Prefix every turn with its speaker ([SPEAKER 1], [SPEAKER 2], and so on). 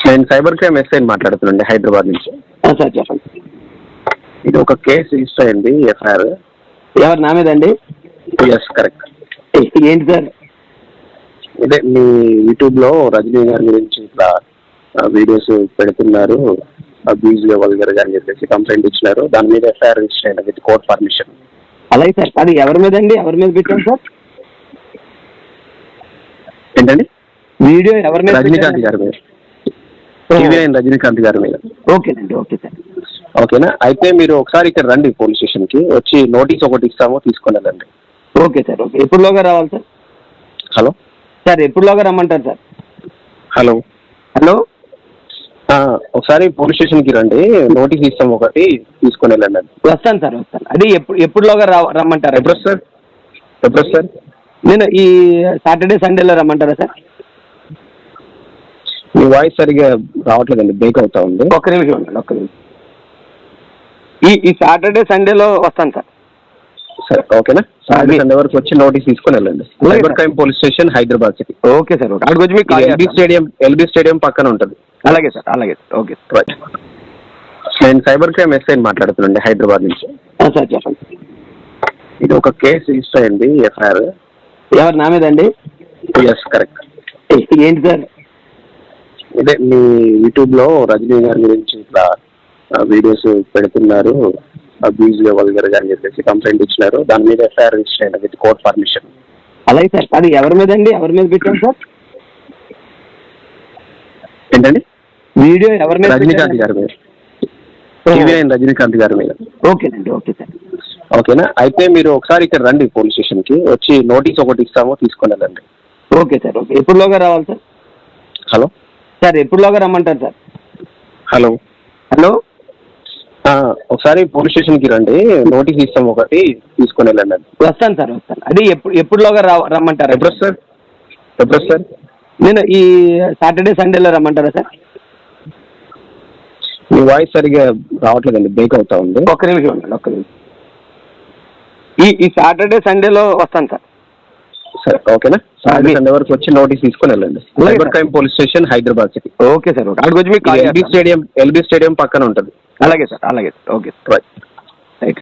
[SPEAKER 1] నేను cyber crime SI మాట్లాడుతున్నాండి Hyderabad నుంచి.
[SPEAKER 2] Sir చెప్పండి.
[SPEAKER 1] ఇది ఒక కేసు రిజిస్టర్ అయింది, ఎఫ్ఐఆర్.
[SPEAKER 2] ఎవరు నా మీద అండి?
[SPEAKER 1] Yes, correct.
[SPEAKER 2] ఏంటి సార్?
[SPEAKER 1] ఇదే మీ యూట్యూబ్లో రజనీ గారి గురించి ఇట్లా వీడియోస్ పెడుతున్నారు, అబ్యూజ్గా వల్గర్గా అని చెప్పేసి కంప్లైంట్ ఇచ్చినారు. దాని మీద ఎఫ్ఐఆర్ రిజిస్టర్ అయింది విత్ కోర్ట్ పర్మిషన్.
[SPEAKER 2] అలాగే సార్. అది ఎవరి మీద అండి? ఎవరి మీద పెట్టాను సార్?
[SPEAKER 1] ఏంటండి?
[SPEAKER 2] వీడియో ఎవరి మీద?
[SPEAKER 1] రజనీకాంత్ గారి మీద. రజనీకాంత్ గారి మీద.
[SPEAKER 2] ఓకేనండి, ఓకే సార్.
[SPEAKER 1] ఓకేనా? అయితే మీరు ఒకసారి ఇక్కడ రండి పోలీస్ స్టేషన్కి, వచ్చి నోటీస్ ఒకటి ఇస్తామో తీసుకొని వెళ్ళండి.
[SPEAKER 2] Okay sir, okay. ఎప్పుడులోగా రావాలి సార్?
[SPEAKER 1] హలో
[SPEAKER 2] సార్, ఎప్పుడులోగా రమ్మంటారు సార్?
[SPEAKER 1] హలో
[SPEAKER 2] హలో
[SPEAKER 1] ఒకసారి పోలీస్ స్టేషన్కి రండి, నోటీస్ ఇస్తాం ఒకటి తీసుకొని వెళ్ళండి.
[SPEAKER 2] వస్తాను సార్, వస్తాను. అది ఎప్పుడులోగా రమ్మంటారు?
[SPEAKER 1] ఎప్పుడు వస్తారు?
[SPEAKER 2] నేను ఈ సాటర్డే సండేలో రమ్మంటారా సార్?
[SPEAKER 1] మీ వాయిస్ సరిగా రావట్లేదండి, బ్రేక్ అవుతా ఉంది.
[SPEAKER 2] ఒక్క నిమిషం ఉండండి, ఒక్క నిమిషం. ఈ సాటర్డే సండేలో వస్తాను సార్.
[SPEAKER 1] సరే, ఓకేనా? సాటర్డే సండే వరకు వచ్చి నోటీస్ తీసుకొని వెళ్ళండి. Cyber crime police station, Hyderabad city.
[SPEAKER 2] Okay sir, okay. అక్కడికి వచ్చి మీకు
[SPEAKER 1] ఎల్బీ స్టేడియం పక్కన ఉంటుంది.
[SPEAKER 2] అలాగే సార్, అలాగే సార్. Okay sir.
[SPEAKER 1] రైట్. నేను సైబర్ క్రైమ్ ఎస్ఐ మాట్లాడుతున్నాండి హైదరాబాద్ నుంచి.
[SPEAKER 2] సార్ చెప్పండి.
[SPEAKER 1] ఇది ఒక కేసు రిజిస్టర్ అయింది, ఎఫ్ఐఆర్.
[SPEAKER 2] ఎవరు నా మీద అండి?
[SPEAKER 1] Yes, correct.
[SPEAKER 2] ఏంటి సార్?
[SPEAKER 1] ఇదే మీ యూట్యూబ్లో రజనీ గారి గురించి ఇట్లా వీడియోస్ పెడుతున్నారు, అబ్యూజ్గా వల్గర్గా అని చెప్పేసి కంప్లైంట్ ఇచ్చినారు. దాని మీద ఎఫ్ఐఆర్ రిజిస్టర్ అయింది విత్ కోర్ట్ పర్మిషన్.
[SPEAKER 2] అలాగే సార్. అది ఎవరి మీద అండి? ఎవరి మీద పెట్టాను సార్?
[SPEAKER 1] ఏంటండి?
[SPEAKER 2] వీడియో ఎవరి మీద?
[SPEAKER 1] రజనీకాంత్ గారి మీద. రజనీకాంత్ గారి మీద.
[SPEAKER 2] ఓకేనండి, ఓకే సార్.
[SPEAKER 1] ఓకేనా? అయితే మీరు ఒకసారి ఇక్కడ రండి పోలీస్ స్టేషన్కి, వచ్చి నోటీస్ ఒకటి ఇస్తామో తీసుకొని వెళ్ళండి.
[SPEAKER 2] Okay sir, okay. ఎప్పుడులోగా రావాలి సార్?
[SPEAKER 1] హలో
[SPEAKER 2] సార్, ఎప్పుడులోగా రమ్మంటారు సార్?
[SPEAKER 1] హలో
[SPEAKER 2] హలో
[SPEAKER 1] ఒకసారి పోలీస్ స్టేషన్కి రండి, నోటీస్ ఇస్తాం ఒకటి తీసుకొని వెళ్ళండి.
[SPEAKER 2] వస్తాను సార్, వస్తాను. అది ఎప్పుడులోగా రమ్మంటారు?
[SPEAKER 1] ఎప్పుడు వస్తారు?
[SPEAKER 2] నేను ఈ సాటర్డే సండేలో రమ్మంటారా సార్?
[SPEAKER 1] మీ వాయిస్ సరిగా రావట్లేదండి, బ్రేక్ అవుతా ఉంది.
[SPEAKER 2] ఒక్క నిమిషం ఉండండి, ఒక్క నిమిషం. ఈ సాటర్డే సండేలో వస్తాను సార్.
[SPEAKER 1] సరే, ఓకేనా? సాటర్డే సండే వరకు వచ్చి నోటీస్ తీసుకొని వెళ్ళండి. Cyber crime police station, Hyderabad city.
[SPEAKER 2] Okay sir, okay. అక్కడికి వచ్చి మీకు
[SPEAKER 1] ఎల్బీ స్టేడియం పక్కన ఉంటుంది.
[SPEAKER 2] అలాగే సార్, అలాగే సార్. Okay sir.
[SPEAKER 1] రైట్.